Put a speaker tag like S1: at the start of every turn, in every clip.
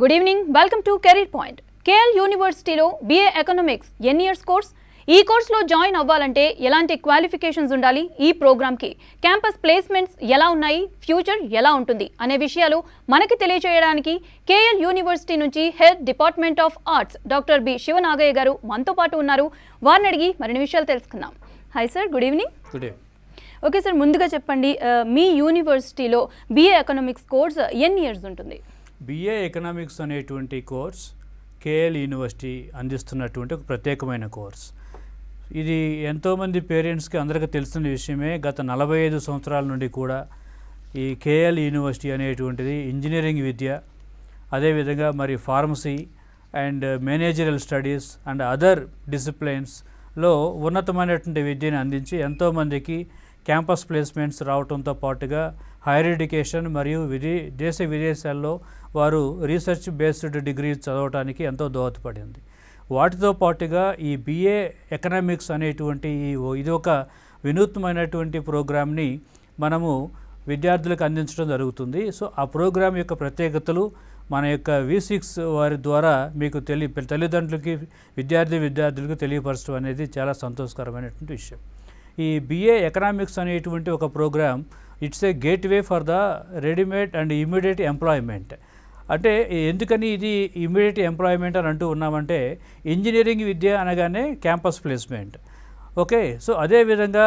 S1: Good evening, welcome to career point. KL యూనివర్సిటీలో BA economics ఎన్ని years course? ఈ కోర్సులో జాయిన్ అవ్వాలంటే ఎలాంటి క్వాలిఫికేషన్స్ ఉండాలి? ఈ ప్రోగ్రామ్కి క్యాంపస్ ప్లేస్మెంట్స్ ఎలా ఉన్నాయి, ఫ్యూచర్ ఎలా ఉంటుంది అనే విషయాలు మనకి తెలియజేయడానికి కేఎల్ యూనివర్సిటీ నుంచి head department of arts doctor B Sivanagaiah గారు మనతో పాటు ఉన్నారు. వారిని అడిగి మరిన్ని విషయాలు తెలుసుకుందాం. Hi sir, good evening.
S2: Good evening.
S1: Okay sir, ముందుగా చెప్పండి, మీ యూనివర్సిటీలో BA ఎకనామిక్స్ కోర్స్ ఎన్ని ఇయర్స్ ఉంటుంది?
S2: BA ఎకనామిక్స్ అనేటువంటి కోర్స్ కేఎల్ యూనివర్సిటీ అందిస్తున్నటువంటి ఒక ప్రత్యేకమైన కోర్స్. ఇది ఎంతోమంది పేరెంట్స్కి అందరికీ తెలిసిన విషయమే. గత 45 సంవత్సరాల నుండి కూడా ఈ కేఎల్ యూనివర్సిటీ అనేటువంటిది ఇంజనీరింగ్ విద్య, అదేవిధంగా మరి pharmacy and managerial studies and other డిసిప్లైన్స్లో ఉన్నతమైనటువంటి విద్యను అందించి ఎంతోమందికి క్యాంపస్ ప్లేస్మెంట్స్ రావడంతో పాటుగా హైయర్ ఎడ్యుకేషన్ మరియు దేశ విదేశాల్లో వారు రీసెర్చ్ బేస్డ్ డిగ్రీ చదవడానికి ఎంతో దోహదపడింది. వాటితో పాటుగా ఈ BA ఎకనామిక్స్ అనేటువంటి ఇది ఒక వినూత్నమైనటువంటి ప్రోగ్రామ్ని మనము విద్యార్థులకు అందించడం జరుగుతుంది. సో ఆ ప్రోగ్రాం యొక్క ప్రత్యేకతలు మన యొక్క V6 వారి ద్వారా మీకు తల్లిదండ్రులకి విద్యార్థులకు తెలియపరచడం అనేది చాలా సంతోషకరమైనటువంటి విషయం. ఈ BA ఎకనామిక్స్ అనేటువంటి ఒక program it's a gateway for the readymade and immediate employment. అంటే ఎందుకని ఇది ఇమ్మీడియట్ ఎంప్లాయ్మెంట్ అని అంటూ ఉన్నామంటే, ఇంజనీరింగ్ విద్య అనగానే క్యాంపస్ ప్లేస్మెంట్. ఓకే, సో అదేవిధంగా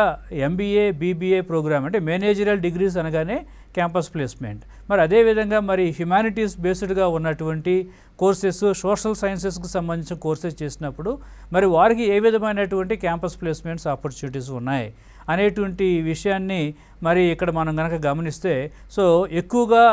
S2: MBA BBA ప్రోగ్రామ్ అంటే మేనేజరియల్ డిగ్రీస్ అనగానే క్యాంపస్ ప్లేస్మెంట్. మరి అదేవిధంగా మరి హ్యుమానిటీస్ బేస్డ్గా ఉన్నటువంటి కోర్సెస్, సోషల్ సైన్సెస్కి సంబంధించిన కోర్సెస్ చేసినప్పుడు మరి వారికి ఏ విధమైనటువంటి క్యాంపస్ ప్లేస్మెంట్స్ ఆపర్చునిటీస్ ఉన్నాయి అనేటువంటి విషయాన్ని మరి ఇక్కడ మనం కనుక గమనిస్తే, సో ఎక్కువగా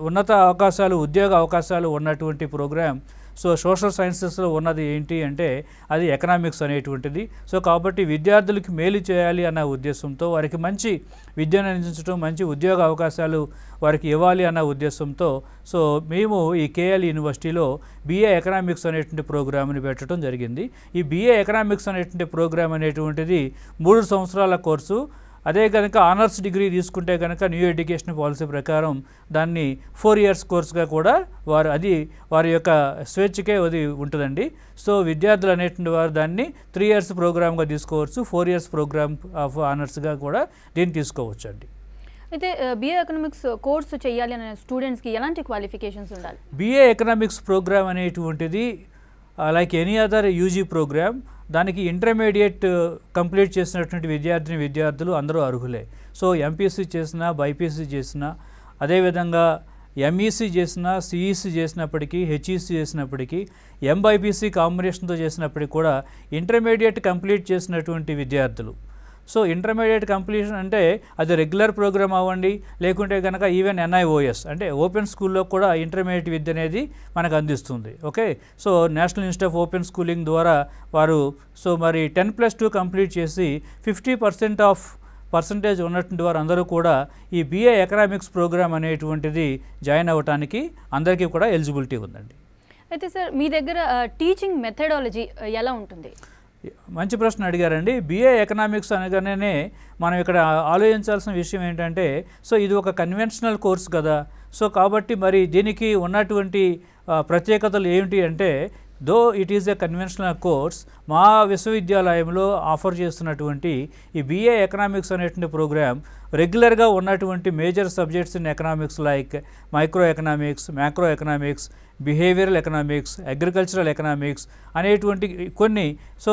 S2: ఉన్నత అవకాశాలు, ఉద్యోగ అవకాశాలు ఉన్నటువంటి ప్రోగ్రామ్ సో సోషల్ సైన్సెస్లో ఉన్నది ఏంటి అంటే అది ఎకనామిక్స్ అనేటువంటిది. సో కాబట్టి విద్యార్థులకి మేలు చేయాలి అన్న ఉద్దేశంతో, వారికి మంచి విద్యను అందించడం, మంచి ఉద్యోగ అవకాశాలు వారికి ఇవ్వాలి అన్న ఉద్దేశంతో సో మేము ఈ కేఎల్ యూనివర్సిటీలో BA ఎకనామిక్స్ అనేటువంటి ప్రోగ్రామ్ని పెట్టడం జరిగింది. ఈ BA ఎకనామిక్స్ అనేటువంటి ప్రోగ్రామ్ అనేటువంటిది 3 సంవత్సరాల కోర్సు. అదే కనుక ఆనర్స్ డిగ్రీ తీసుకుంటే కనుక న్యూ ఎడ్యుకేషన్ పాలసీ ప్రకారం దాన్ని 4 ఇయర్స్ కోర్సుగా కూడా వారి యొక్క స్వేచ్ఛకే అది ఉంటుందండి. సో విద్యార్థులు అనేటువంటి వారు దాన్ని 3 ఇయర్స్ ప్రోగ్రామ్గా తీసుకోవచ్చు, 4 ఇయర్స్ ప్రోగ్రామ్ ఆఫ్ ఆనర్స్గా కూడా దీన్ని తీసుకోవచ్చు అండి.
S1: అయితే BA ఎకనామిక్స్ కోర్సు చేయాలి అనే స్టూడెంట్స్కి ఎలాంటి క్వాలిఫికేషన్స్ ఉండాలి?
S2: BA ఎకనామిక్స్ ప్రోగ్రామ్ అనేటువంటిది like any other UG program. దానికి ఇంటర్మీడియట్ కంప్లీట్ చేసినటువంటి విద్యార్థులు అందరూ అర్హులే. సో MPC చేసినా, BIPC చేసినా, అదేవిధంగా MEC చేసినా, CEC చేసినప్పటికీ, HEC చేసినప్పటికీ, MBIPC కాంబినేషన్తో చేసినప్పటికీ కూడా ఇంటర్మీడియట్ కంప్లీట్ చేసినటువంటి విద్యార్థులు. సో ఇంటర్మీడియట్ కంప్లీషన్ అంటే అది రెగ్యులర్ ప్రోగ్రామ్ అవ్వండి, లేకుంటే కనుక ఈవెన్ NIOS అంటే ఓపెన్ స్కూల్లో కూడా ఇంటర్మీడియట్ విద్య అనేది మనకు అందిస్తుంది. Okay, so national institute of open schooling ద్వారా వారు సో మరి 10+2 కంప్లీట్ చేసి 50% ఉన్నటువంటి వారు అందరూ కూడా ఈ BA ఎకనామిక్స్ ప్రోగ్రామ్ అనేటువంటిది జాయిన్ అవ్వడానికి అందరికీ కూడా ఎలిజిబిలిటీ ఉందండి.
S1: అయితే సార్, మీ దగ్గర టీచింగ్ మెథడాలజీ ఎలా ఉంటుంది?
S2: మంచి ప్రశ్న అడిగారండి. BA ఎకనామిక్స్ అనగానే మనం ఇక్కడ ఆలోచించాల్సిన విషయం ఏంటంటే, సో ఇది ఒక కన్వెన్షనల్ కోర్స్ కదా. సో కాబట్టి మరి దీనికి ఉన్నటువంటి ప్రత్యేకతలు ఏమిటి అంటే, though it is a conventional course, మా విశ్వవిద్యాలయంలో ఆఫర్ చేస్తున్నటువంటి ఈ BA ఎకనామిక్స్ అనేటువంటి ప్రోగ్రామ్ రెగ్యులర్గా ఉన్నటువంటి major subjects in economics like micro economics, macro economics, behavioural economics, agricultural economics అనేటువంటి కొన్ని సో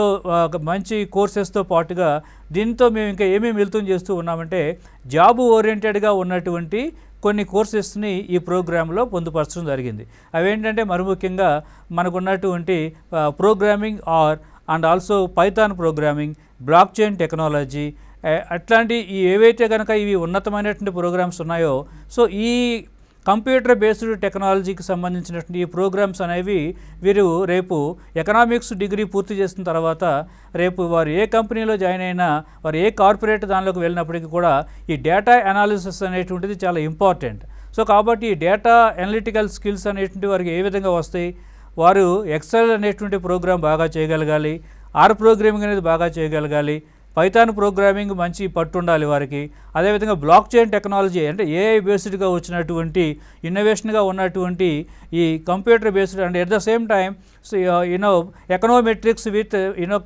S2: మంచి కోర్సెస్తో పాటుగా దీంతో మేము ఇంకా ఏమేమి మిళితం చేస్తూ ఉన్నామంటే, జాబ్ ఓరియంటెడ్గా ఉన్నటువంటి కొన్ని కోర్సెస్ని ఈ ప్రోగ్రాంలో పొందుపరచడం జరిగింది. అవేంటంటే మరి ముఖ్యంగా మనకున్నటువంటి programming and also Python programming, block chain technology, అట్లాంటి ఏవైతే కనుక ఇవి ఉన్నతమైనటువంటి ప్రోగ్రామ్స్ ఉన్నాయో, సో ఈ కంప్యూటర్ బేస్డ్ టెక్నాలజీకి సంబంధించినటువంటి ఈ ప్రోగ్రామ్స్ అనేవి వీరు రేపు ఎకనామిక్స్ డిగ్రీ పూర్తి చేసిన తర్వాత రేపు వారు ఏ కంపెనీలో జాయిన్ అయినా, వారు ఏ కార్పొరేట్ దానిలోకి వెళ్ళినప్పటికీ కూడా ఈ డేటా అనాలిసిస్ అనేటువంటిది చాలా ఇంపార్టెంట్. సో కాబట్టి ఈ డేటా అనలిటికల్ స్కిల్స్ అనేటువంటి వారికి ఏ విధంగా వస్తాయి, వారు ఎక్సెల్ అనేటువంటి ప్రోగ్రామ్ బాగా చేయగలగాలి, ఆర్ ప్రోగ్రామింగ్ అనేది బాగా చేయగలగాలి, పైథాన్ ప్రోగ్రామింగ్ మంచి పట్టు ఉండాలి వారికి. అదేవిధంగా బ్లాక్ చైన్ టెక్నాలజీ అంటే ఏఐ బేస్డ్గా వచ్చినటువంటి ఇన్నోవేషన్గా ఉన్నటువంటి ఈ computer based and at the same time econometrics with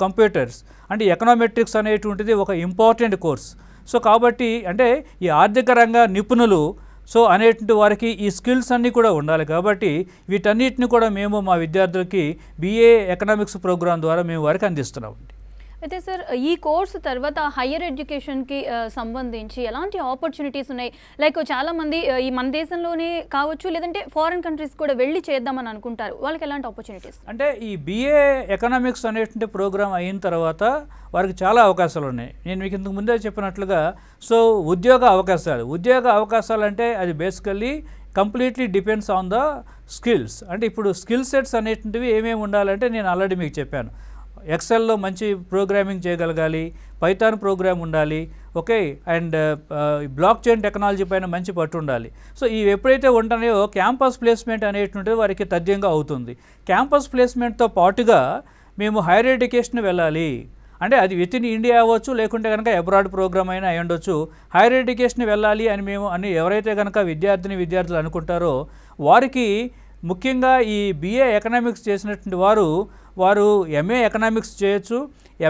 S2: computers అంటే ఎకనామెట్రిక్స్ అనేటువంటిది ఒక ఇంపార్టెంట్ కోర్స్. సో కాబట్టి అంటే ఈ ఆర్థిక రంగ నిపుణులు అనేటువంటి వారికి ఈ స్కిల్స్ అన్నీ కూడా ఉండాలి. కాబట్టి వీటన్నిటిని కూడా మేము మా విద్యార్థులకి BA ఎకనామిక్స్ ప్రోగ్రాం ద్వారా మేము వారికి అందిస్తున్నామండి.
S1: అయితే సార్ ఈ కోర్సు తర్వాత హయ్యర్ ఎడ్యుకేషన్కి సంబంధించి ఎలాంటి ఆపర్చునిటీస్ ఉన్నాయి? లైక్ చాలామంది ఈ మన దేశంలోనే కావచ్చు లేదంటే ఫారిన్ కంట్రీస్ కూడా వెళ్ళి చేద్దామని అనుకుంటారు, వాళ్ళకి ఎలాంటి ఆపర్చునిటీస్?
S2: అంటే ఈ BA ఎకనామిక్స్ అనేటువంటి ప్రోగ్రాం అయిన తర్వాత వారికి చాలా అవకాశాలు ఉన్నాయి. నేను మీకు ఇంతకు ముందే చెప్పినట్లుగా ఉద్యోగ అవకాశాలు అంటే అది basically completely depends on the skills. అంటే ఇప్పుడు స్కిల్ సెట్స్ అనేటువంటివి ఏమేమి ఉండాలంటే నేను ఆల్రెడీ మీకు చెప్పాను. ఎక్సెల్లో మంచి ప్రోగ్రామింగ్ చేయగలగాలి, పైథాన్ ప్రోగ్రామ్ ఉండాలి, okay, and block chain technology పైన మంచి పట్టు ఉండాలి. ఇవి ఎప్పుడైతే ఉంటాయో క్యాంపస్ ప్లేస్మెంట్ అనేటువంటిది వారికి తథ్యంగా అవుతుంది. క్యాంపస్ ప్లేస్మెంట్తో పాటుగా మేము హైయర్ ఎడ్యుకేషన్ వెళ్ళాలి అంటే అది విత్ ఇన్ ఇండియా అవ్వచ్చు, లేకుంటే కనుక అబ్రాడ్ ప్రోగ్రామ్ అయినా అయి ఉండొచ్చు. హైయర్ ఎడ్యుకేషన్ వెళ్ళాలి అని ఎవరైతే కనుక విద్యార్థులు అనుకుంటారో వారికి ముఖ్యంగా ఈ BA ఎకనామిక్స్ చేసినటువంటి వారు MA ఎకనామిక్స్ చేయొచ్చు,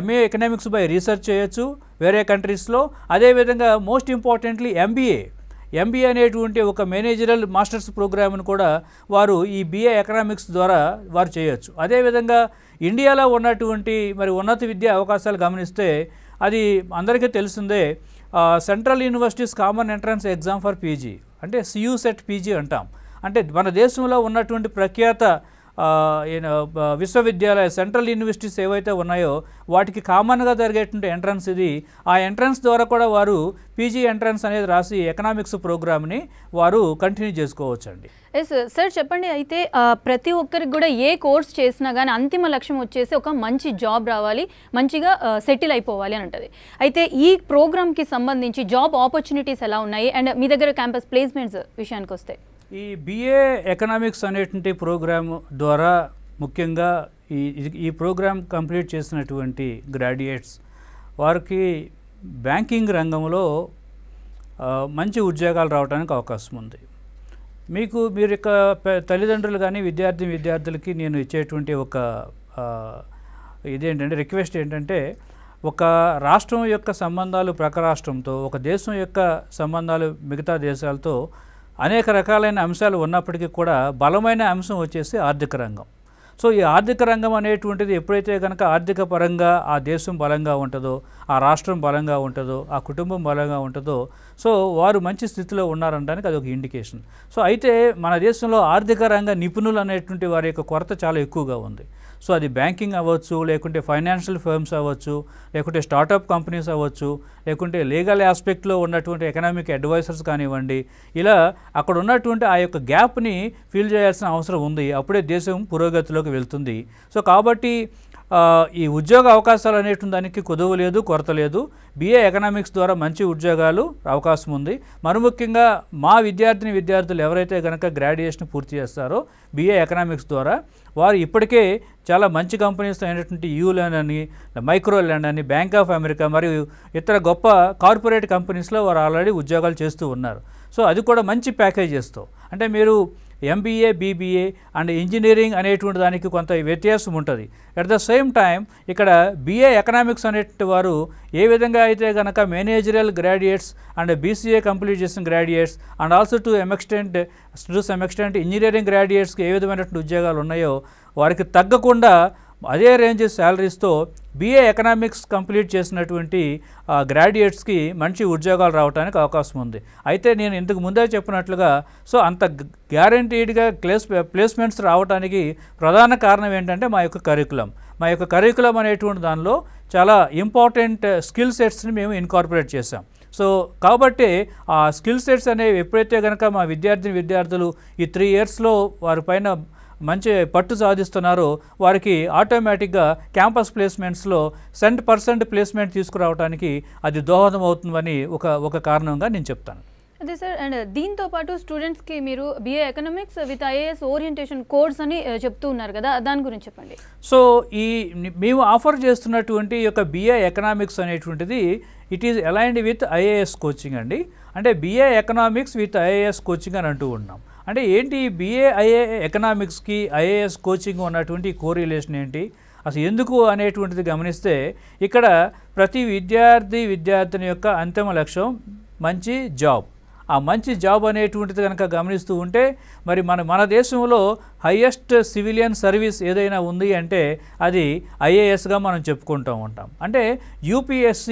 S2: MA ఎకనామిక్స్ బై రీసెర్చ్ చేయొచ్చు వేరే కంట్రీస్లో. అదేవిధంగా మోస్ట్ ఇంపార్టెంట్లీ MBA అనేటువంటి ఒక మేనేజరల్ మాస్టర్స్ ప్రోగ్రామ్ను కూడా వారు ఈ BA ఎకనామిక్స్ ద్వారా వారు చేయొచ్చు. అదేవిధంగా ఇండియాలో ఉన్నటువంటి మరి ఉన్నత విద్యా అవకాశాలు గమనిస్తే అది అందరికీ తెలిసిందే. Central universities common entrance exam for PG అంటే CUSET PG అంటాం. అంటే మన దేశంలో ఉన్నటువంటి ప్రఖ్యాత విశ్వవిద్యాలయ సెంట్రల్ యూనివర్సిటీస్ ఏవైతే ఉన్నాయో వాటికి కామన్గా జరిగేటువంటి ఎంట్రన్స్ ఇది. ఆ ఎంట్రన్స్ ద్వారా కూడా వారు PG ఎంట్రన్స్ అనేది రాసి ఎకనామిక్స్ ప్రోగ్రామ్ని వారు కంటిన్యూ చేసుకోవచ్చు అండి.
S1: ఎస్ సార్, చెప్పండి. అయితే ప్రతి ఒక్కరికి కూడా ఏ కోర్స్ చేసినా కానీ అంతిమ లక్ష్యం వచ్చేసి ఒక మంచి జాబ్ రావాలి, మంచిగా సెటిల్ అయిపోవాలి అని ఉంటుంది. అయితే ఈ ప్రోగ్రామ్కి సంబంధించి జాబ్ ఆపర్చునిటీస్ ఎలా ఉన్నాయి అండ్ మీ దగ్గర క్యాంపస్ ప్లేస్మెంట్స్ విషయానికి వస్తే?
S2: ఈ BA ఎకనామిక్స్ అనేటువంటి ప్రోగ్రామ్ ద్వారా ముఖ్యంగా ఈ ప్రోగ్రామ్ కంప్లీట్ చేసినటువంటి గ్రాడ్యుయేట్స్ వారికి బ్యాంకింగ్ రంగంలో మంచి ఉద్యోగాలు రావడానికి అవకాశం ఉంది. మీరు యొక్క తల్లిదండ్రులు కానీ విద్యార్థులకి నేను ఇచ్చేటువంటి ఒక ఇదేంటంటే రిక్వెస్ట్ ఏంటంటే, ఒక రాష్ట్రం యొక్క సంబంధాలు ప్రక్క రాష్ట్రంతో, ఒక దేశం యొక్క సంబంధాలు మిగతా దేశాలతో అనేక రకాలైన అంశాలు ఉన్నప్పటికీ కూడా బలమైన అంశం వచ్చేసి ఆర్థిక రంగం. ఈ ఆర్థిక రంగం అనేటువంటిది ఎప్పుడైతే కనుక ఆర్థిక పరంగా ఆ దేశం బలంగా ఉంటుందో, ఆ రాష్ట్రం బలంగా ఉంటుందో, ఆ కుటుంబం బలంగా ఉంటుందో వారు మంచి స్థితిలో ఉన్నారనడానికి అదొక ఇండికేషన్. అయితే మన దేశంలో ఆర్థిక రంగ నిపుణులు అనేటువంటి వారి యొక్క కొరత చాలా ఎక్కువగా ఉంది. అది బ్యాంకింగ్ అవ్వచ్చు, లేకుంటే ఫైనాన్షియల్ ఫర్మ్స్ అవ్వచ్చు, లేకుంటే స్టార్టప్ కంపెనీస్ అవ్వచ్చు, లేకుంటే లీగల్ ఆస్పెక్ట్లో ఉన్నటువంటి ఎకనామిక్ అడ్వైజర్స్ కానివ్వండి. ఇలా అక్కడ ఉన్నటువంటి ఆ యొక్క గ్యాప్ని ఫిల్ చేయాల్సిన అవసరం ఉంది. అప్పుడే దేశం పురోగతిలోకి వెళ్తుంది. కాబట్టి ఈ ఉద్యోగ అవకాశాలు అనేటువంటి దానికి కొదువు లేదు, కొరత లేదు. BA ఎకనామిక్స్ ద్వారా మంచి ఉద్యోగాలు అవకాశం ఉంది. మరి ముఖ్యంగా మా విద్యార్థులు ఎవరైతే కనుక గ్రాడ్యుయేషన్ పూర్తి చేస్తారో BA ఎకనామిక్స్ ద్వారా వారు ఇప్పటికే చాలా మంచి కంపెనీస్ అయినటువంటి యూలాండ్ అని, మైక్రోలాండ్ అని, బ్యాంక్ ఆఫ్ అమెరికా మరియు ఇతర గొప్ప కార్పొరేట్ కంపెనీస్లో వారు ఆల్రెడీ ఉద్యోగాలు చేస్తూ ఉన్నారు. అది కూడా మంచి ప్యాకేజెస్తో. అంటే మీరు MBA, BBA అండ్ ఇంజనీరింగ్ అనేటువంటి దానికి కొంత వ్యత్యాసం ఉంటుంది. అట్ ద సేమ్ టైం ఇక్కడ BA ఎకనామిక్స్ అనేటువంటి వారు ఏ విధంగా అయితే కనుక managerial graduates and BCA complete చేసిన graduates and also to some extent engineering గ్రాడ్యుయేట్స్కి ఏ విధమైనటువంటి ఉద్యోగాలు ఉన్నాయో వారికి తగ్గకుండా అదే రేంజ్ శాలరీస్తో BA ఎకనామిక్స్ కంప్లీట్ చేసినటువంటి గ్రాడ్యుయేట్స్కి మంచి ఉద్యోగాలు రావడానికి అవకాశం ఉంది. అయితే నేను ఇంతకు ముందే చెప్పినట్లుగా అంత గ్యారంటీడ్గా ప్లేస్మెంట్స్ రావడానికి ప్రధాన కారణం ఏంటంటే మా యొక్క కరికులం అనేటువంటి దానిలో చాలా ఇంపార్టెంట్ స్కిల్ సెట్స్ని మేము ఇన్కార్పొరేట్ చేసాం. కాబట్టి ఆ స్కిల్ సెట్స్ అనేవి ఎప్పుడైతే కనుక మా విద్యార్థులు ఈ 3 ఇయర్స్లో వారిపైన మంచి పట్టు సాధిస్తున్నారో వారికి ఆటోమేటిక్గా క్యాంపస్ ప్లేస్మెంట్స్లో 100% ప్లేస్మెంట్ తీసుకురావడానికి అది దోహదం అవుతుందని ఒక కారణంగా నేను చెప్తాను.
S1: అదే సార్, అండ్ దీంతో పాటు స్టూడెంట్స్కి మీరు BA economics with IAS orientation course అని చెప్తూ ఉన్నారు కదా, దాని గురించి చెప్పండి.
S2: సో మేము ఆఫర్ చేస్తున్నటువంటి యొక్క BA ఎకనామిక్స్ అనేటువంటిది it is aligned with IAS coaching అండి. అంటే BA economics with IAS coaching అని అంటూ ఉన్నాం. అంటే ఏంటి BA ఎకనామిక్స్కి IAS కోచింగ్ ఉన్నటువంటి కోరిలేషన్ ఏంటి, అసలు ఎందుకు అనేటువంటిది గమనిస్తే ఇక్కడ ప్రతి విద్యార్థిని యొక్క అంతిమ లక్ష్యం మంచి జాబ్. ఆ మంచి జాబ్ అనేటువంటిది కనుక గమనిస్తూ ఉంటే మరి మన దేశంలో హైయెస్ట్ సివిలియన్ సర్వీస్ ఏదైనా ఉంది అంటే అది IASగా మనం చెప్పుకుంటూ ఉంటాం. అంటే UPSC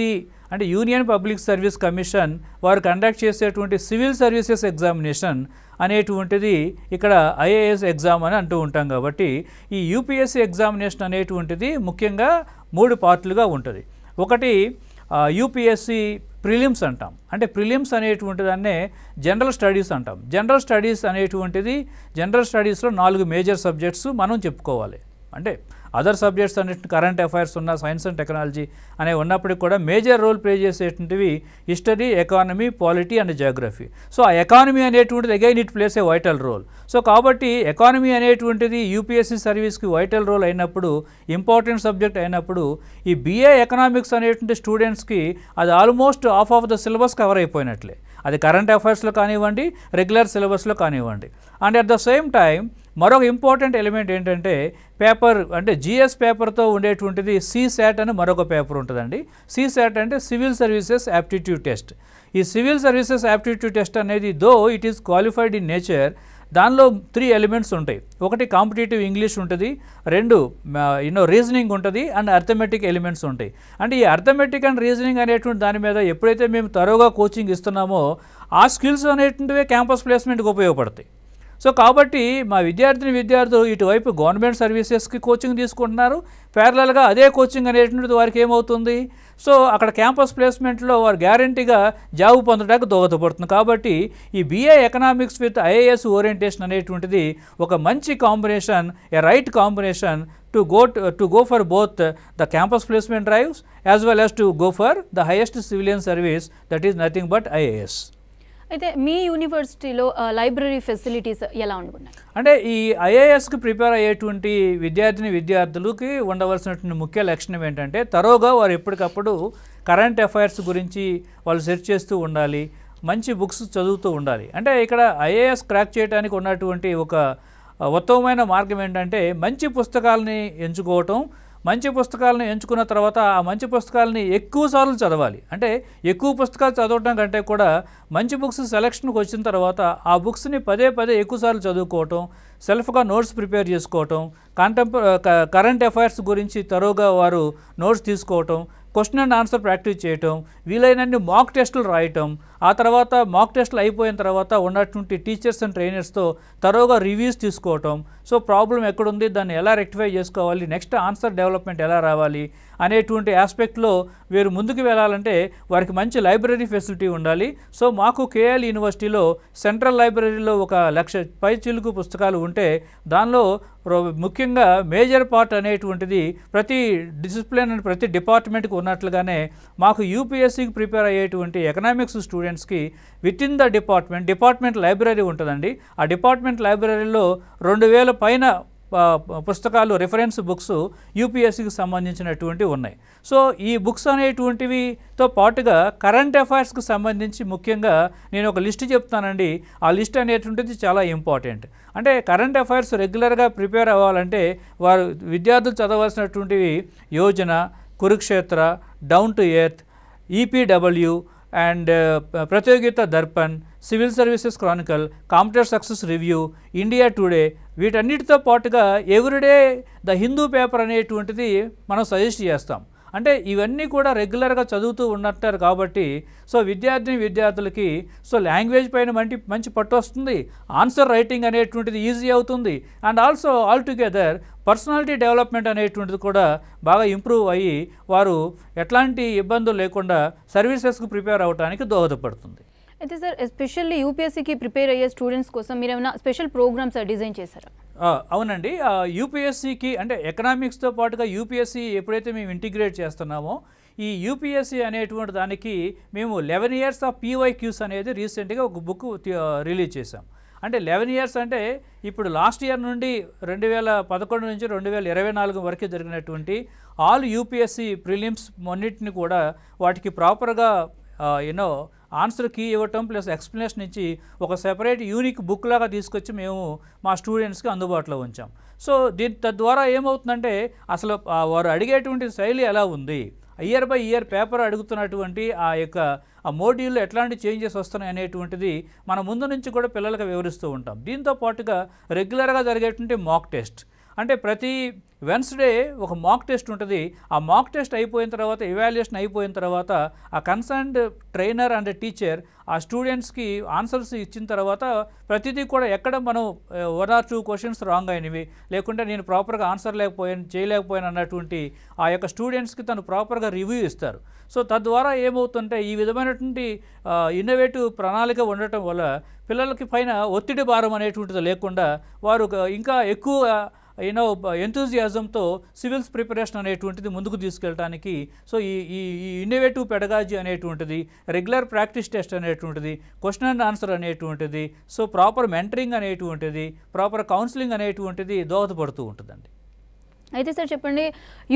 S2: అంటే యూనియన్ పబ్లిక్ సర్వీస్ కమిషన్ వారు కండక్ట్ చేసేటువంటి సివిల్ సర్వీసెస్ ఎగ్జామినేషన్ అనేటువంటిది ఇక్కడ IAS ఎగ్జామ్ అని అంటూ ఉంటాం. కాబట్టి ఈ UPSC ఎగ్జామినేషన్ అనేటువంటిది ముఖ్యంగా 3 పార్ట్లుగా ఉంటుంది. ఒకటి UPSC ప్రిలిమ్స్ అంటాం. అంటే ప్రిలిమ్స్ అనేటువంటి దాన్నే జనరల్ స్టడీస్ అంటాం. జనరల్ స్టడీస్ అనేటువంటిది జనరల్ స్టడీస్లో 4 మేజర్ సబ్జెక్ట్స్ మనం చెప్పుకోవాలి. అంటే అదర్ సబ్జెక్ట్స్ అన్నింటి కరెంట్ అఫైర్స్ ఉన్న సైన్స్ అండ్ టెక్నాలజీ అనే ఉన్నప్పటికీ కూడా మేజర్ రోల్ ప్లే చేసేటువంటివి history, economy, polity and geography. So ఆ ఎకానమీ అనేటువంటిది again it plays a vital role. So కాబట్టి ఎకానమీ అనేటువంటిది UPSC సర్వీస్కి వైటల్ రోల్ అయినప్పుడు, ఇంపార్టెంట్ సబ్జెక్ట్ అయినప్పుడు ఈ BA ఎకనామిక్స్ అనేటువంటి స్టూడెంట్స్కి అది almost half of the syllabus cover అయిపోయినట్లే. అది కరెంట్ అఫైర్స్లో కానివ్వండి, రెగ్యులర్ సిలబస్లో కానివ్వండి. And at the same time మరొక ఇంపార్టెంట్ ఎలిమెంట్ ఏంటంటే పేపర్, అంటే GS పేపర్తో ఉండేటువంటిది CSAT అని మరొక పేపర్ ఉంటుందండి. CSAT అంటే సివిల్ సర్వీసెస్ యాప్టిట్యూడ్ టెస్ట్. ఈ సివిల్ సర్వీసెస్ యాప్టిట్యూడ్ టెస్ట్ అనేది though it is qualified in nature, దానిలో 3 ఎలిమెంట్స్ ఉంటాయి. ఒకటి కాంపిటేటివ్ ఇంగ్లీష్ ఉంటుంది, 2 రీజనింగ్ ఉంటుంది, అండ్ అర్థమెటిక్ ఎలిమెంట్స్ ఉంటాయి. అంటే ఈ అర్థమెటిక్ అండ్ రీజనింగ్ అనేటువంటి దాని మీద ఎప్పుడైతే మేము తరోగా కోచింగ్ ఇస్తున్నామో ఆ స్కిల్స్ అనేటువంటివే క్యాంపస్ ప్లేస్మెంట్కి ఉపయోగపడతాయి. సో కాబట్టి మా విద్యార్థులు ఇటువైపు గవర్నమెంట్ సర్వీసెస్కి కోచింగ్ తీసుకుంటున్నారు, ప్యారలల్గా అదే కోచింగ్ అనేటువంటిది వారికి ఏమవుతుంది, సో అక్కడ క్యాంపస్ ప్లేస్మెంట్లో వారు గ్యారంటీగా జాబ్ పొందడానికి దోహదపడుతుంది. కాబట్టి ఈ BA economics with IAS orientation అనేటువంటిది ఒక మంచి combination, A right combination to go for both the campus placement drives as well as to go for the highest civilian service, that is nothing but IAS.
S1: అయితే మీ యూనివర్సిటీలో library facilities ఎలా ఉన్నాయి?
S2: అంటే ఈ IASకి prepare అయ్యేటువంటి విద్యార్థులకి ఉండవలసినటువంటి ముఖ్య లక్షణం ఏంటంటే తరోగా వారు ఎప్పటికప్పుడు కరెంట్ అఫైర్స్ గురించి వాళ్ళు సెర్చ్ చేస్తూ ఉండాలి, మంచి బుక్స్ చదువుతూ ఉండాలి. అంటే ఇక్కడ IAS క్రాక్ చేయడానికి ఉన్నటువంటి ఒక ఉత్తమమైన మార్గం ఏంటంటే మంచి పుస్తకాలని ఎంచుకోవటం. మంచి పుస్తకాలను ఎంచుకున్న తర్వాత ఆ మంచి పుస్తకాలని ఎక్కువ సార్లు చదవాలి. అంటే ఎక్కువ పుస్తకాలు చదవటం కంటే కూడా మంచి బుక్స్ సెలక్షన్కి వచ్చిన తర్వాత ఆ బుక్స్ని పదే ఎక్కువసార్లు చదువుకోవటం, సెల్ఫ్గా నోట్స్ ప్రిపేర్ చేసుకోవటం, కరెంట్ అఫైర్స్ గురించి తరోగా వారు నోట్స్ తీసుకోవటం, క్వశ్చన్ అండ్ ఆన్సర్ ప్రాక్టీస్ చేయటం, వీలైనన్ని మాక్ టెస్టులు రాయటం, ఆ తర్వాత మాక్ టెస్టులు అయిపోయిన తర్వాత ఉన్నటువంటి టీచర్స్ అండ్ ట్రైనర్స్తో తరోగా రివ్యూస్ తీసుకోవటం. సో ప్రాబ్లం ఎక్కడుంది, దాన్ని ఎలా రెక్టిఫై చేసుకోవాలి, నెక్స్ట్ ఆన్సర్ డెవలప్మెంట్ ఎలా రావాలి అనేటువంటి ఆస్పెక్ట్లో వీరు ముందుకు వెళ్ళాలంటే వారికి మంచి లైబ్రరీ ఫెసిలిటీ ఉండాలి. సో మాకు KL యూనివర్సిటీలో సెంట్రల్ లైబ్రరీలో 1,00,000 పైచిలుకు పుస్తకాలు ఉంటే దానిలో ముఖ్యంగా మేజర్ పార్ట్ అనేటువంటిది ప్రతి డిసిప్లిన్ అండ్ ప్రతి డిపార్ట్మెంట్కి ఉన్నట్లుగానే మాకు UPSCకి ప్రిపేర్ అయ్యేటువంటి ఎకనామిక్స్ స్టూడెంట్స్కి with in the department library ఉంటుందండి. ఆ డిపార్ట్మెంట్ లైబ్రరీలో 2,000 పైన పుస్తకాలు, రిఫరెన్స్ బుక్స్ UPSCకి సంబంధించినటువంటి ఉన్నాయి. సో ఈ బుక్స్ అనేటువంటివితో పాటుగా కరెంట్ అఫైర్స్కి సంబంధించి ముఖ్యంగా నేను ఒక లిస్ట్ చెప్తానండి. ఆ లిస్ట్ అనేటువంటిది చాలా ఇంపార్టెంట్. అంటే కరెంట్ అఫైర్స్ రెగ్యులర్గా ప్రిపేర్ అవ్వాలంటే వారు విద్యార్థులు చదవాల్సినటువంటివి Yojana, Kurukshetra, down to earth, EPW and Pratiyogita Darpan, civil services chronicle, competitive success review, India Today, వీటన్నిటితో పాటుగా ఎవ్రీడే ద హిందూ పేపర్ అనేటువంటిది మనం సజెస్ట్ చేస్తాం. అంటే ఇవన్నీ కూడా రెగ్యులర్గా చదువుతూ ఉన్నట్టారు కాబట్టి సో విద్యార్థులకి సో లాంగ్వేజ్ పైన మంచి పట్టు వస్తుంది, ఆన్సర్ రైటింగ్ అనేటువంటిది ఈజీ అవుతుంది, and also all together personality development అనేటువంటిది కూడా బాగా ఇంప్రూవ్ అయ్యి వారు ఎట్లాంటి ఇబ్బందులు లేకుండా సర్వీసెస్కి ప్రిపేర్ అవ్వడానికి దోహదపడుతుంది.
S1: అయితే సార్, ఎస్పెషల్లీ UPSCకి ప్రిపేర్ అయ్యే స్టూడెంట్స్ కోసం మీరు ఏమైనా స్పెషల్ ప్రోగ్రామ్స్ డిజైన్ చేశారా?
S2: అవునండి. UPSCకి అంటే ఎకనామిక్స్తో పాటుగా UPSC ఎప్పుడైతే మేము ఇంటిగ్రేట్ చేస్తున్నామో ఈ యూపీఎస్సీ అనేటువంటి దానికి మేము 11 years ఆఫ్ PYQs అనేది రీసెంట్గా ఒక బుక్ రిలీజ్ చేసాం. అంటే 11 years అంటే ఇప్పుడు లాస్ట్ ఇయర్ నుండి 2011 నుంచి 2024 వరకు జరిగినటువంటి ఆల్ యూపీఎస్సీ ప్రిలిమ్స్ మొన్నిటిని కూడా వాటికి ప్రాపర్గా ఆన్సర్ కీ ఇవ్వటం ప్లస్ ఎక్స్ప్లెనేషన్ ఇచ్చి ఒక సెపరేట్ యూనిక్ బుక్ లాగా తీసుకొచ్చి మేము మా స్టూడెంట్స్కి అందుబాటులో ఉంచాం. సో తద్వారా ఏమవుతుందంటే అసలు వారు అడిగేటువంటి శైలి ఎలా ఉంది, ఇయర్ బై ఇయర్ పేపర్ అడుగుతున్నటువంటి ఆ మోడ్యూల్లో ఎట్లాంటి చేంజెస్ వస్తున్నాయి అనేటువంటిది మన ముందు నుంచి కూడా పిల్లలకు వివరిస్తూ ఉంటాం. దీంతో పాటుగా రెగ్యులర్గా జరిగేటువంటి మాక్ టెస్ట్, అంటే ప్రతి వెన్స్డే ఒక మాక్ టెస్ట్ ఉంటుంది. ఆ మాక్ టెస్ట్ అయిపోయిన తర్వాత ఎవాల్యుయేషన్ అయిపోయిన తర్వాత ఆ కన్సర్న్డ్ ట్రైనర్ అండ్ టీచర్ ఆ స్టూడెంట్స్కి ఆన్సర్స్ ఇచ్చిన తర్వాత ప్రతిదీ కూడా ఎక్కడ మనం 1 or 2 questions రాంగ్ అయినవి లేకుంటే నేను ప్రాపర్గా ఆన్సర్ చేయలేకపోయాను అన్నటువంటి ఆ యొక్క స్టూడెంట్స్కి తను ప్రాపర్గా రివ్యూ ఇస్తారు. సో తద్వారా ఏమవుతుంటే ఈ విధమైనటువంటి ఇన్నోవేటివ్ ప్రణాళిక ఉండటం వల్ల పిల్లలకి పైన ఒత్తిడి భారం అనేటువంటిది లేకుండా వారు ఇంకా ఎక్కువ ఎంతూజియాజంతో సివిల్స్ ప్రిపరేషన్ అనేటువంటిది ముందుకు తీసుకెళ్ళడానికి సో ఈ ఇన్నోవేటివ్ పెడగాజీ అనేటువంటిది, రెగ్యులర్ ప్రాక్టీస్ టెస్ట్ అనేటువంటిది, క్వశ్చన్ అండ్ ఆన్సర్ అనేటువంటిది, సో ప్రాపర్ మెంటరింగ్ అనేటువంటిది, ప్రాపర్ కౌన్సిలింగ్ అనేటువంటిది దోహదపడుతూ ఉంటుందండి.
S1: అయితే సార్ చెప్పండి,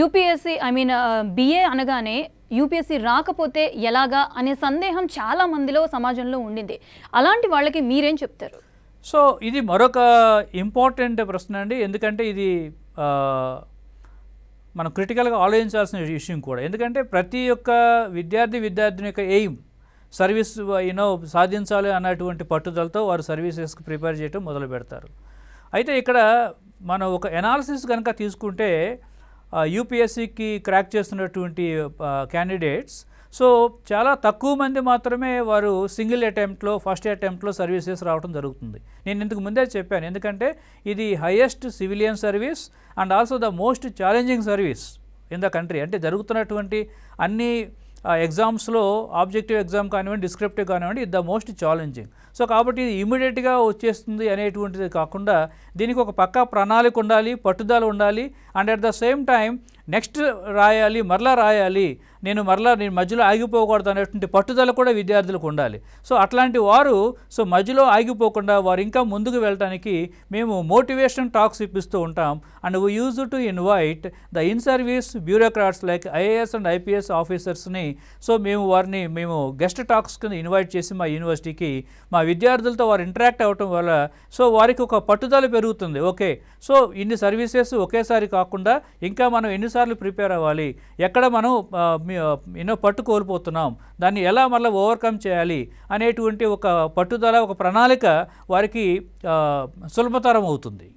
S1: యూపీఎస్సీ BA అనగానే యూపీఎస్సీ రాకపోతే ఎలాగా అనే సందేహం చాలా మందిలో సమాజంలో ఉండింది. అలాంటి వాళ్ళకి మీరేం చెప్తారు?
S2: సో ఇది మరొక ఇంపార్టెంట్ ప్రశ్న అండి. ఎందుకంటే ఇది మనం క్రిటికల్గా ఆలోచించాల్సిన విషయం కూడా. ఎందుకంటే ప్రతి ఒక్క విద్యార్థిని యొక్క ఎయిమ్ సర్వీస్ సాధించాలి అన్నటువంటి పట్టుదలతో వారు సర్వీసెస్కి ప్రిపేర్ చేయడం మొదలు పెడతారు. అయితే ఇక్కడ మనం ఒక ఎనాలిసిస్ కనుక తీసుకుంటే యూపీఎస్సీకి క్రాక్ చేస్తున్నటువంటి క్యాండిడేట్స్ సో చాలా తక్కువ మంది మాత్రమే వారు సింగిల్ అటెంప్ట్లో ఫస్ట్ అటెంప్ట్లో సర్వీసెస్ రావడం జరుగుతుంది. నేను ఇంతకు ముందే చెప్పాను, ఎందుకంటే ఇది highest civilian service and also the most challenging service in the country. అంటే జరుగుతున్నటువంటి అన్ని ఎగ్జామ్స్లో ఆబ్జెక్టివ్ ఎగ్జామ్ కానివ్వండి, డిస్క్రిప్టివ్ కానివ్వండి, ఇది ద మోస్ట్ ఛాలెంజింగ్. సో కాబట్టి ఇది ఇమీడియట్గా వచ్చేస్తుంది అనేటువంటిది కాకుండా దీనికి ఒక పక్కా ప్రణాళిక ఉండాలి, పట్టుదల ఉండాలి and at the same time next రాయాలి, మరలా రాయాలి, నేను మధ్యలో ఆగిపోకూడదు అనేటువంటి పట్టుదల కూడా విద్యార్థులకు ఉండాలి. సో అట్లాంటి వారు సో మధ్యలో ఆగిపోకుండా వారు ఇంకా ముందుకు వెళ్ళడానికి మేము మోటివేషన్ టాక్స్ ఇప్పిస్తూ ఉంటాం. And we use to invite the in service bureaucrats like IAS and IPS ఆఫీసర్స్ని. సో మేము గెస్ట్ టాక్స్ కింద ఇన్వైట్ చేసి మా యూనివర్సిటీకి మా విద్యార్థులతో వారు ఇంటరాక్ట్ అవ్వటం వల్ల సో వారికి ఒక పట్టుదల పెరుగుతుంది. ఓకే, సో ఇన్ని సర్వీసెస్ ఒకేసారి కాకుండా ఇంకా మనం ఎన్నిసార్లు ప్రిపేర్ అవ్వాలి, ఎక్కడ మనం పట్టు కోల్పోతున్నాం, దాన్ని ఎలా మళ్ళీ ఓవర్కమ్ చేయాలి అనేటువంటి ఒక పట్టుదల, ఒక ప్రణాళిక వారికి సులభతరం అవుతుంది.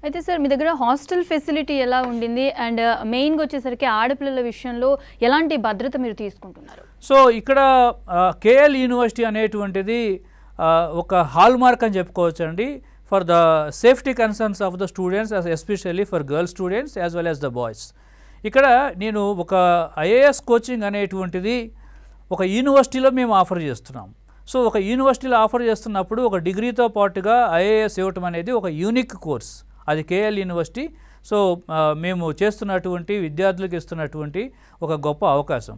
S1: అయితే సార్ మీ దగ్గర హాస్టల్ ఫెసిలిటీ ఎలా ఉండింది అండ్ మెయిన్గా వచ్చేసరికి ఆడపిల్లల విషయంలో ఎలాంటి భద్రత మీరు తీసుకుంటున్నారు?
S2: సో ఇక్కడ KL యూనివర్సిటీ అనేటువంటిది ఒక హాల్ మార్క్ అని చెప్పుకోవచ్చు అండి for the safety concerns of the students, especially for girls students as well as the boys. ఇక్కడ నేను ఒక IAS కోచింగ్ అనేటువంటిది ఒక యూనివర్సిటీలో మేము ఆఫర్ చేస్తున్నాం. సో ఒక యూనివర్సిటీలో ఆఫర్ చేస్తున్నప్పుడు ఒక డిగ్రీతో పాటుగా IAS ఇవ్వటం అనేది ఒక యూనిక్ కోర్స్, అది KL యూనివర్సిటీ. సో మేము చేస్తున్నటువంటి విద్యార్థులకు ఇస్తున్నటువంటి ఒక గొప్ప అవకాశం.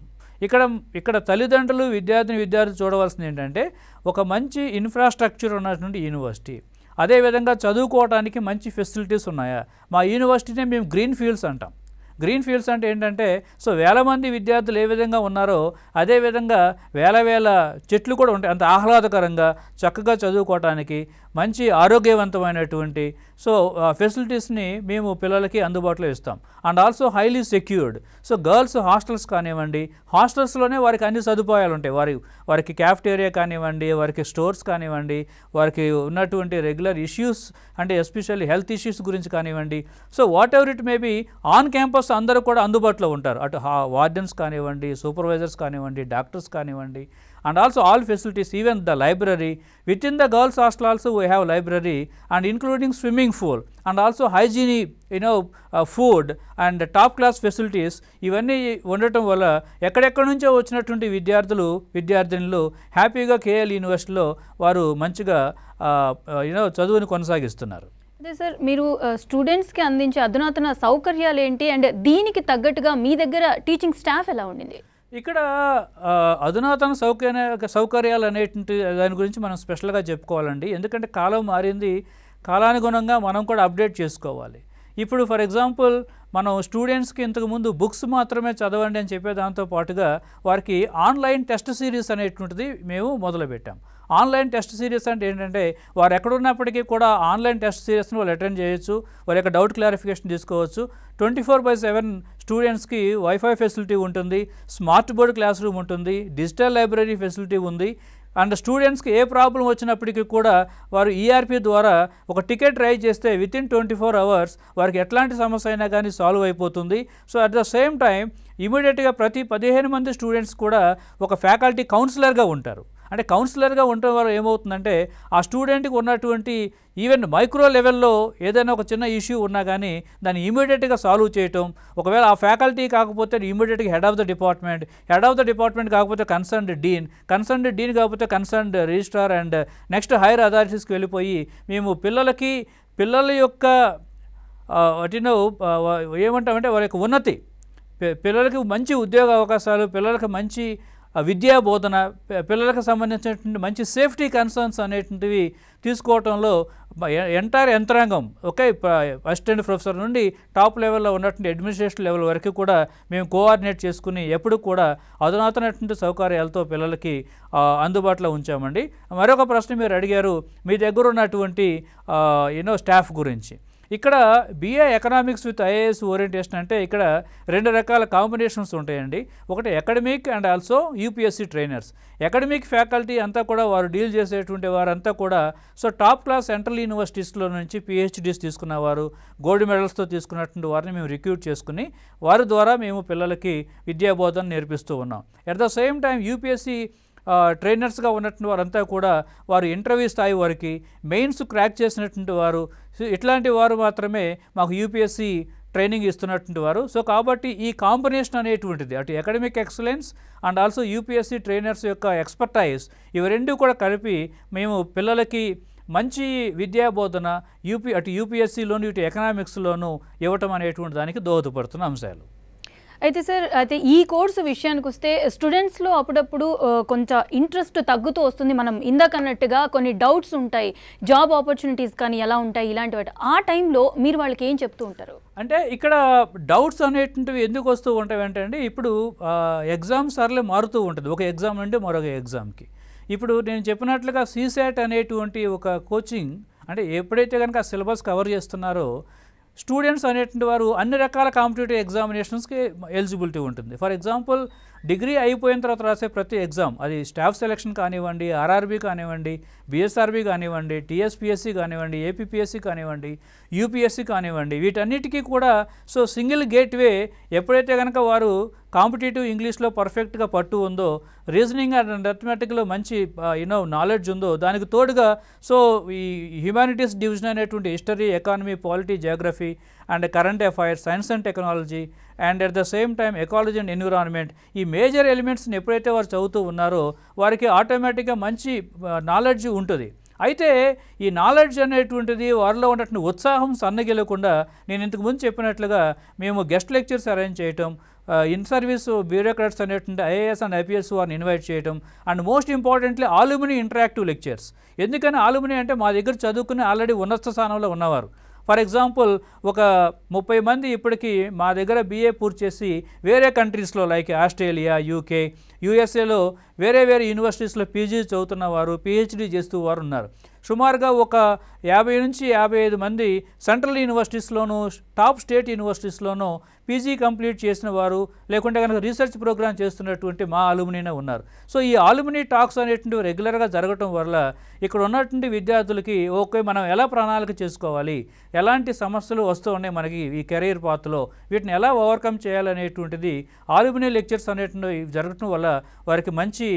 S2: ఇక్కడ తల్లిదండ్రులు విద్యార్థి చూడవలసింది ఏంటంటే ఒక మంచి ఇన్ఫ్రాస్ట్రక్చర్ ఉన్నటువంటి యూనివర్సిటీ, అదేవిధంగా చదువుకోవడానికి మంచి ఫెసిలిటీస్ ఉన్నాయా. మా యూనివర్సిటీనే మేము గ్రీన్ ఫీల్డ్స్ అంటాం. గ్రీన్ ఫీల్డ్స్ అంటే ఏంటంటే సో వేల మంది విద్యార్థులు ఏ విధంగా ఉన్నారో అదేవిధంగా వేల చెట్లు కూడా ఉంటాయి, అంత ఆహ్లాదకరంగా చక్కగా చదువుకోవటానికి మంచి ఆరోగ్యవంతమైనటువంటి సో ఫెసిలిటీస్ని మేము పిల్లలకి అందుబాటులో ఇస్తాం. And also highly secured. So girls hostels కానివ్వండి, హాస్టల్స్లోనే వారికి అన్ని సదుపాయాలు ఉంటాయి. వారికి క్యాఫ్టేరియా కానివ్వండి, వారికి స్టోర్స్ కానివ్వండి, వారికి ఉన్నటువంటి రెగ్యులర్ ఇష్యూస్ అంటే ఎస్పెషల్లీ హెల్త్ ఇష్యూస్ గురించి కానివ్వండి, so whatever it may be on campus అందరూ కూడా అందుబాటులో ఉంటారు. అటు వార్డెన్స్ కానివ్వండి, సూపర్వైజర్స్ కానివ్వండి, డాక్టర్స్ కానివ్వండి, and also all facilities, even the library. Within the girls hostel also we have library and including swimming pool and also hygiene, food and top class facilities. ఇవన్నీ ఉండటం వల్ల ఎక్కడెక్కడి నుంచో వచ్చినటువంటి విద్యార్థులు హ్యాపీగా KL యూనివర్సిటీలో వారు మంచిగా చదువుని కొనసాగిస్తున్నారు.
S1: అదే సార్, మీరు స్టూడెంట్స్కి అందించే అధునాతన సౌకర్యాలు ఏంటి అండ్ దీనికి తగ్గట్టుగా మీ దగ్గర టీచింగ్ స్టాఫ్ ఎలా ఉండింది?
S2: ఇక్కడ అధునాతన సౌకర్యాలు అనేటువంటి దాని గురించి మనం స్పెషల్గా చెప్పుకోవాలండి. ఎందుకంటే కాలం మారింది, కాలానుగుణంగా మనం కూడా అప్డేట్ చేసుకోవాలి. ఇప్పుడు ఫర్ ఎగ్జాంపుల్ మనం స్టూడెంట్స్కి ఇంతకుముందు బుక్స్ మాత్రమే చదవండి అని చెప్పే దాంతో పాటుగా వారికి ఆన్లైన్ టెస్ట్ సిరీస్ అనేటువంటిది మేము మొదలుపెట్టాం. ఆన్లైన్ టెస్ట్ సిరీస్ అంటే ఏంటంటే వారు ఎక్కడున్నప్పటికీ కూడా ఆన్లైన్ టెస్ట్ సిరీస్ని వాళ్ళు అటెండ్ చేయొచ్చు, వాళ్ళ యొక్క డౌట్ క్లారిఫికేషన్ తీసుకోవచ్చు. 24/7 స్టూడెంట్స్కి వైఫై ఫెసిలిటీ ఉంటుంది, స్మార్ట్ బోర్డ్ క్లాస్ రూమ్ ఉంటుంది, డిజిటల్ లైబ్రరీ ఫెసిలిటీ ఉంది. అండ్ స్టూడెంట్స్కి ఏ ప్రాబ్లం వచ్చినప్పటికీ కూడా వారు ఈఆర్పి ద్వారా ఒక టికెట్ రైజ్ చేస్తే వితిన్ 24 hours వారికి ఎట్లాంటి సమస్య అయినా కానీ సాల్వ్ అయిపోతుంది. So at the same time ఇమీడియట్గా ప్రతి 15 మంది స్టూడెంట్స్ కూడా ఒక ఫ్యాకల్టీ కౌన్సిలర్గా ఉంటారు. అంటే కౌన్సిలర్గా ఉండటం వల్ల ఏమవుతుందంటే ఆ స్టూడెంట్కి ఉన్నటువంటి ఈవెన్ మైక్రో లెవెల్లో ఏదైనా ఒక చిన్న ఇష్యూ ఉన్నా కానీ దాన్ని ఇమీడియట్గా సాల్వ్ చేయటం. ఒకవేళ ఆ ఫ్యాకల్టీ కాకపోతే ఇమీడియట్గా హెడ్ ఆఫ్ ద డిపార్ట్మెంట్ కాకపోతే కన్సర్న్డ్ డీన్ కాకపోతే concerned registrar and next higher అథారిటీస్కి వెళ్ళిపోయి మేము పిల్లల యొక్క ఏమంటామంటే వారి యొక్క ఉన్నతి, పిల్లలకి మంచి ఉద్యోగ అవకాశాలు, పిల్లలకి మంచి విద్యా బోధన, పిల్లలకు సంబంధించినటువంటి మంచి సేఫ్టీ కన్సర్న్స్ అనేటువంటివి తీసుకోవడంలో ఎంటైర్ యంత్రాంగం అసిస్టెంట్ ప్రొఫెసర్ నుండి టాప్ లెవెల్లో ఉన్నటువంటి అడ్మినిస్ట్రేషన్ లెవెల్ వరకు కూడా మేము కోఆర్డినేట్ చేసుకుని ఎప్పుడు కూడా అధునాతనటువంటి సౌకర్యాలతో పిల్లలకి అందుబాటులో ఉంచామండి. మరొక ప్రశ్న మీరు అడిగారు మీ దగ్గర ఉన్నటువంటి స్టాఫ్ గురించి. ఇక్కడ BA economics with IAS orientation అంటే ఇక్కడ 2 రకాల కాంబినేషన్స్ ఉంటాయండి. ఒకటి academic and also UPSC trainers. Academic faculty అంతా కూడా వారు డీల్ చేసేటువంటి వారంతా కూడా టాప్ క్లాస్ సెంట్రల్ యూనివర్సిటీస్లో నుంచి PhDs తీసుకున్నవారు, గోల్డ్ మెడల్స్తో తీసుకున్నటువంటి వారిని మేము రిక్రూట్ చేసుకుని వారి ద్వారా మేము పిల్లలకి విద్యాబోధన నేర్పిస్తూ ఉన్నాం. At the same time UPSC ట్రైనర్స్గా ఉన్నటువంటి వారంతా కూడా వారు ఇంటర్వ్యూ స్థాయి వరకు మెయిన్స్ క్రాక్ చేసినటువంటి వారు, ఇట్లాంటి వారు మాత్రమే మాకు UPSC ట్రైనింగ్ ఇస్తున్నటువంటి వారు. సో కాబట్టి ఈ కాంబినేషన్ అనేటువంటిది అటు academic excellence and also UPSC trainers యొక్క ఎక్స్పర్టైజ్ ఇవి రెండు కూడా కలిపి మేము పిల్లలకి మంచి విద్యాబోధన అటు UPSCలోను ఇటు ఎకనామిక్స్లోనూ ఇవ్వటం అనేటువంటి దానికి దోహదపడుతున్న అంశాలు.
S1: అయితే సార్, అయితే ఈ కోర్సు విషయానికి వస్తే స్టూడెంట్స్లో అప్పుడప్పుడు కొంచెం ఇంట్రెస్ట్ తగ్గుతూ వస్తుంది. మనం ఇందాకన్నట్టుగా కొన్ని డౌట్స్ ఉంటాయి, జాబ్ ఆపర్చునిటీస్ కానీ ఎలా ఉంటాయి ఇలాంటి వాటి. ఆ టైంలో మీరు వాళ్ళకి ఏం చెప్తూ ఉంటారు?
S2: అంటే ఇక్కడ డౌట్స్ అనేటువంటివి ఎందుకు వస్తూ ఉంటాయి అంటే అండి, ఇప్పుడు ఎగ్జామ్స్ సర్లే మారుతూ ఉంటుంది ఒక ఎగ్జామ్ నుండి మరొక ఎగ్జామ్కి. ఇప్పుడు నేను చెప్పినట్లుగా CSAT అనేటువంటి ఒక కోచింగ్ అంటే ఎప్పుడైతే కనుక సిలబస్ కవర్ చేస్తున్నారో స్టూడెంట్స్ అనేటువంటి వారు అన్ని రకాల కాంపిటేటివ్ ఎగ్జామినేషన్స్కి ఎలిజిబిలిటీ ఉంటుంది. ఫర్ ఎగ్జాంపుల్ డిగ్రీ అయిపోయిన తర్వాత రాసే ప్రతి ఎగ్జామ్, అది స్టాఫ్ సెలక్షన్ కానివ్వండి, RRB కానివ్వండి, BSRB కానివ్వండి, TSPSC కానివ్వండి, APPSC కానివ్వండి, UPSC కానివ్వండి, వీటన్నిటికీ కూడా సింగిల్ గేట్వే. ఎప్పుడైతే కనుక వారు కాంపిటేటివ్ ఇంగ్లీష్లో పర్ఫెక్ట్గా పట్టు ఉందో, రీజనింగ్ అండ్ అథమెటిక్లో మంచి నాలెడ్జ్ ఉందో, దానికి తోడుగా ఈ హ్యుమానిటీస్ డివిజన్ అనేటువంటి history, economy, polity, Geography and current affairs, science and technology and at the same time ecology and environment, ఈ మేజర్ ఎలిమెంట్స్ని ఎప్పుడైతే వారు చదువుతూ ఉన్నారో వారికి ఆటోమేటిక్గా మంచి నాలెడ్జ్ ఉంటుంది. అయితే ఈ నాలెడ్జ్ అనేటువంటిది వారిలో ఉన్నటువంటి ఉత్సాహం సన్నగిలకుండా నేను ఇంతకుముందు చెప్పినట్లుగా మేము గెస్ట్ లెక్చర్స్ అరేంజ్ చేయటం, ఇన్ సర్వీస్ బ్యూరోక్రాట్స్ అనేటువంటి IAS అండ్ IPS వారిని ఇన్వైట్ చేయటం and most importantly alumni interactive lectures. ఎందుకని ఆలుమినీ అంటే మా దగ్గర చదువుకుని ఆల్రెడీ ఉన్నత స్థానంలో ఉన్నవారు. ఫర్ ఎగ్జాంపుల్ ఒక 30 మంది ఇప్పటికీ మా దగ్గర BA పూర్తి చేసి వేరే కంట్రీస్లో లైక్ ఆస్ట్రేలియా, UK, USAలో వేరే యూనివర్సిటీస్లో PG చదువుతున్న వారు, PhD చేస్తూ వారు ఉన్నారు. సుమారుగా ఒక 50 నుంచి 55 మంది సెంట్రల్ యూనివర్సిటీస్లోనూ టాప్ స్టేట్ యూనివర్సిటీస్లోనూ PG కంప్లీట్ చేసిన వారు, లేకుంటే కనుక రీసెర్చ్ ప్రోగ్రామ్ చేస్తున్నటువంటి మా ఆలుమినీనే ఉన్నారు. సో ఈ ఆలుమినీ టాక్స్ అనేటువంటివి రెగ్యులర్గా జరగటం వల్ల ఇక్కడ ఉన్నటువంటి విద్యార్థులకి మనం ఎలా ప్రణాళిక చేసుకోవాలి, ఎలాంటి సమస్యలు వస్తూ ఉన్నాయి మనకి ఈ కెరీర్ పాత్లో, వీటిని ఎలా ఓవర్కమ్ చేయాలనేటువంటిది ఆలుమినీ లెక్చర్స్ అనేటువంటివి జరగటం వల్ల వారికి మంచి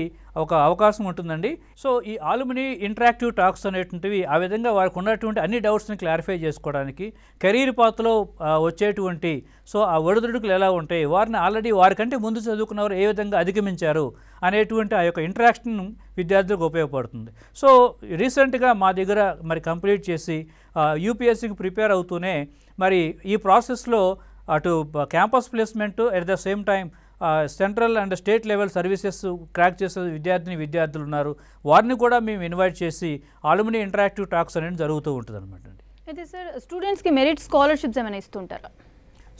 S2: ఒక అవకాశం ఉంటుందండి. సో ఈ ఆలుమినీ ఇంటరాక్టివ్ టాక్స్ అనేటువంటివి ఆ విధంగా వారికి ఉన్నటువంటి అన్ని డౌట్స్ని క్లారిఫై చేసుకోవడానికి, కెరీర్ పాత్లో వచ్చేటువంటి ఆ ఒడిదుడుకులు ఎలా ఉంటాయి, వారిని ఆల్రెడీ వారికంటే ముందు చదువుకున్నవారు ఏ విధంగా అధిగమించారు అనేటువంటి ఆ యొక్క ఇంటరాక్షన్ విద్యార్థులకు ఉపయోగపడుతుంది. సో రీసెంట్గా మా దగ్గర కంప్లీట్ చేసి UPSCకి ప్రిపేర్ అవుతూనే ఈ ప్రాసెస్లో అటు campus placement at the same time central and state level services crack చేసే విద్యార్థులు ఉన్నారు. వారిని కూడా మేము ఇన్వైట్ చేసి ఆలుమినీ ఇంటరాక్టివ్ టాక్స్ అనేది జరుగుతూ ఉంటుంది అనమాట.
S1: అయితే సార్ స్టూడెంట్స్కి మెరిట్ స్కాలర్షిప్స్ ఏమైనా ఇస్తుంటారా?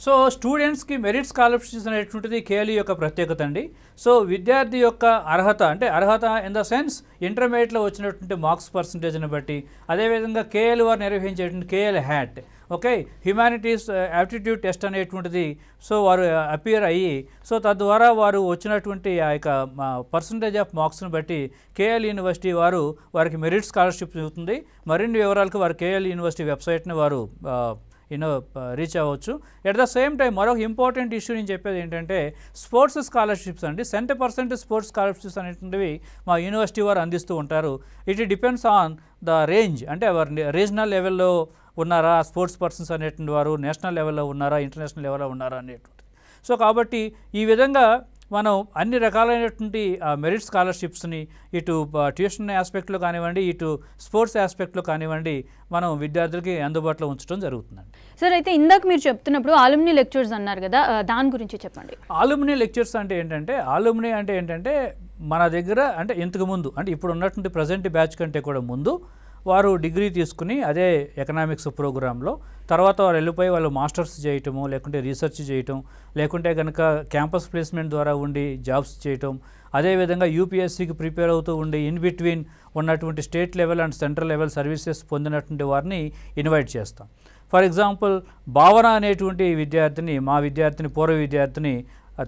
S2: సో స్టూడెంట్స్కి మెరిట్ స్కాలర్షిప్స్ అనేటువంటిది కేఎల్యూ యొక్క ప్రత్యేకత అండి. సో విద్యార్థి యొక్క అర్హత ఇన్ ద సెన్స్ ఇంటర్మీడియట్లో వచ్చినటువంటి మార్క్స్ పర్సంటేజ్ని బట్టి, అదేవిధంగా కేఎల్ వారు నిర్వహించేటువంటి KL HAT, okay, humanities aptitude test అనేటువంటిది సో వారు అపియర్ అయ్యి సో తద్వారా వారు వచ్చినటువంటి ఆ యొక్క పర్సంటేజ్ ఆఫ్ మార్క్స్ని బట్టి కేఎల్ యూనివర్సిటీ వారికి మెరిట్ స్కాలర్షిప్ ఇస్తుంది. మరిన్ని వివరాలకు వారు కేఎల్ యూనివర్సిటీ వెబ్సైట్ని వారు రీచ్ అవ్వచ్చు. ఎట్ ద సేమ్ టైం మరొక ఇంపార్టెంట్ ఇష్యూ నేను చెప్పేది ఏంటంటే స్పోర్ట్స్ స్కాలర్షిప్స్ అండి. 100% స్పోర్ట్స్ స్కాలర్షిప్స్ అనేటువంటివి మా యూనివర్సిటీ వారు అందిస్తూ ఉంటారు. It depends on the range, అంటే రీజనల్ లెవెల్లో ఉన్నారా స్పోర్ట్స్ పర్సన్స్ అనేటువంటి వారు, నేషనల్ లెవెల్లో ఉన్నారా, ఇంటర్నేషనల్ లెవెల్లో ఉన్నారా అనేటువంటిది. సో కాబట్టి ఈ విధంగా మనం అన్ని రకాలైనటువంటి మెరిట్ స్కాలర్షిప్స్ని ఇటు ట్యూషన్ ఆస్పెక్ట్లో కానివ్వండి, ఇటు స్పోర్ట్స్ ఆస్పెక్ట్లో కానివ్వండి, మనం విద్యార్థులకి అందుబాటులో ఉంచడం జరుగుతుందండి.
S1: సార్ అయితే ఇందాక మీరు చెప్తున్నప్పుడు ఆలుమినీ లెక్చర్స్ అన్నారు కదా, దాని గురించి చెప్పండి.
S2: ఆలుమినీ లెక్చర్స్ అంటే ఏంటంటే మన దగ్గర అంటే ఇంతకు ముందు అంటే ఇప్పుడు ఉన్నటువంటి ప్రజెంట్ బ్యాచ్ కంటే కూడా ముందు వారు డిగ్రీ తీసుకుని అదే ఎకనామిక్స్ ప్రోగ్రాంలో తర్వాత వారు వెళ్ళిపోయి వాళ్ళు మాస్టర్స్ చేయటము, లేకుంటే రీసెర్చ్ చేయటం, లేకుంటే కనుక క్యాంపస్ ప్లేస్మెంట్ ద్వారా ఉండి జాబ్స్ చేయటం, అదేవిధంగా యూపీఎస్సీకి ప్రిపేర్ అవుతూ ఉండి ఇన్ బిట్వీన్ ఉన్నటువంటి state level and central level services పొందినటువంటి వారిని ఇన్వైట్ చేస్తాం. ఫర్ ఎగ్జాంపుల్ భావన అనేటువంటి పూర్వ విద్యార్థిని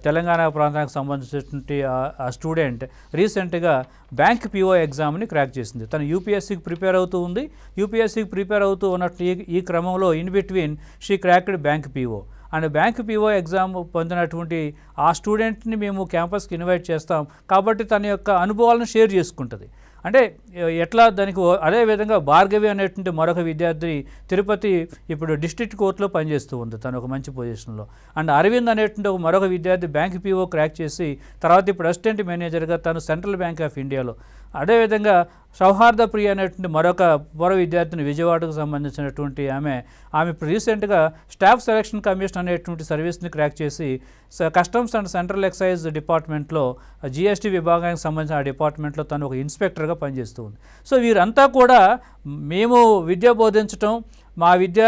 S2: తెలంగాణ ప్రాంతానికి సంబంధించినటువంటి ఆ స్టూడెంట్ రీసెంట్గా బ్యాంక్ పిఓ ఎగ్జామ్ని క్రాక్ చేసింది. తను యూపీఎస్సీకి ప్రిపేర్ అవుతూ ఉంది. యూపీఎస్సీకి ప్రిపేర్ అవుతూ ఉన్నట్టు ఈ క్రమంలో in between she cracked bank PO. And bank PO exam పొందినటువంటి ఆ స్టూడెంట్ని మేము క్యాంపస్కి ఇన్వైట్ చేస్తాం. కాబట్టి తన యొక్క అనుభవాలను షేర్ చేసుకుంటుంది. అంటే ఎట్లా దానికి అదేవిధంగా భార్గవి అనేటువంటి మరొక విద్యార్థి తిరుపతి ఇప్పుడు డిస్ట్రిక్ట్ కోర్టులో పనిచేస్తూ ఉంది, తను ఒక మంచి పొజిషన్లో. అండ్ అరవింద్ అనేటువంటి ఒక మరొక విద్యార్థి బ్యాంక్ పిఓ క్రాక్ చేసి తర్వాత ఇప్పుడు అసిస్టెంట్ మేనేజర్గా తను సెంట్రల్ బ్యాంక్ ఆఫ్ ఇండియాలో. అదేవిధంగా సౌహార్ద ప్రియ అనేటువంటి మరొక పూర్వ విద్యార్థిని విజయవాడకు సంబంధించినటువంటి ఆమె ఇప్పుడు రీసెంట్గా స్టాఫ్ సెలక్షన్ కమిషన్ అనేటువంటి సర్వీస్ని క్రాక్ చేసి కస్టమ్స్ అండ్ సెంట్రల్ ఎక్సైజ్ డిపార్ట్మెంట్లో జిఎస్టీ విభాగానికి సంబంధించిన ఆ డిపార్ట్మెంట్లో తను ఒక ఇన్స్పెక్టర్గా పనిచేస్తూ ఉంది. సో వీరంతా కూడా మేము విద్య బోధించటం, మా విద్య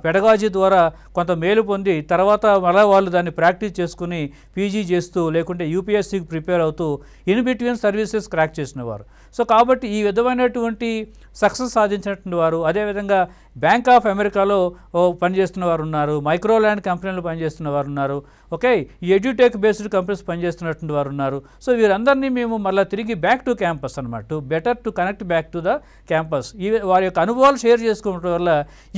S2: పెడగాజీ ద్వారా కొంత మేలు పొంది తర్వాత మళ్ళీ వాళ్ళు దాన్ని ప్రాక్టీస్ చేసుకుని పీజీ చేస్తూ లేకుంటే యూపీఎస్సీకి ప్రిపేర్ అవుతూ ఇన్ బిట్వీన్ సర్వీసెస్ క్రాక్ చేసిన వారు. సో కాబట్టి ఈ విధమైనటువంటి సక్సెస్ సాధించినటువంటి వారు, అదేవిధంగా బ్యాంక్ ఆఫ్ అమెరికాలో పనిచేస్తున్న వారు ఉన్నారు, మైక్రోల్యాండ్ కంపెనీలు పనిచేస్తున్న వారు ఉన్నారు, ఓకే, ఈ ఎడ్యుటెక్ బేస్డ్ కంపెనీస్ పనిచేస్తున్నటువంటి వారు ఉన్నారు. సో వీరందరినీ మేము మళ్ళీ తిరిగి బ్యాక్ టు క్యాంపస్ అనమాట, better to connect back to the campus, వారి యొక్క అనుభవాలు షేర్ చేసుకోవడం వల్ల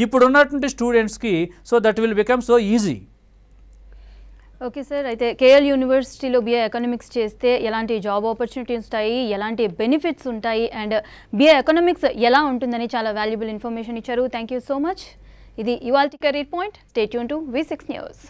S2: ఇప్పుడున్నటువంటి స్టూడెంట్స్కి so that will become so easy.
S1: Okay sir, అయితే కేఎల్ యూనివర్సిటీలో బిఏ ఎకనామిక్స్ చేస్తే ఎలాంటి జాబ్ ఆపర్చునిటీస్ ఉంటాయి, ఎలాంటి బెనిఫిట్స్ ఉంటాయి, అండ్ బిఏ ఎకనామిక్స్ ఎలా ఉంటుందని చాలా వాల్యుబుల్ ఇన్ఫర్మేషన్ ఇచ్చారు. Thank you so much. ఇది ఇవాల్టి career point. Stay tune to V6 news.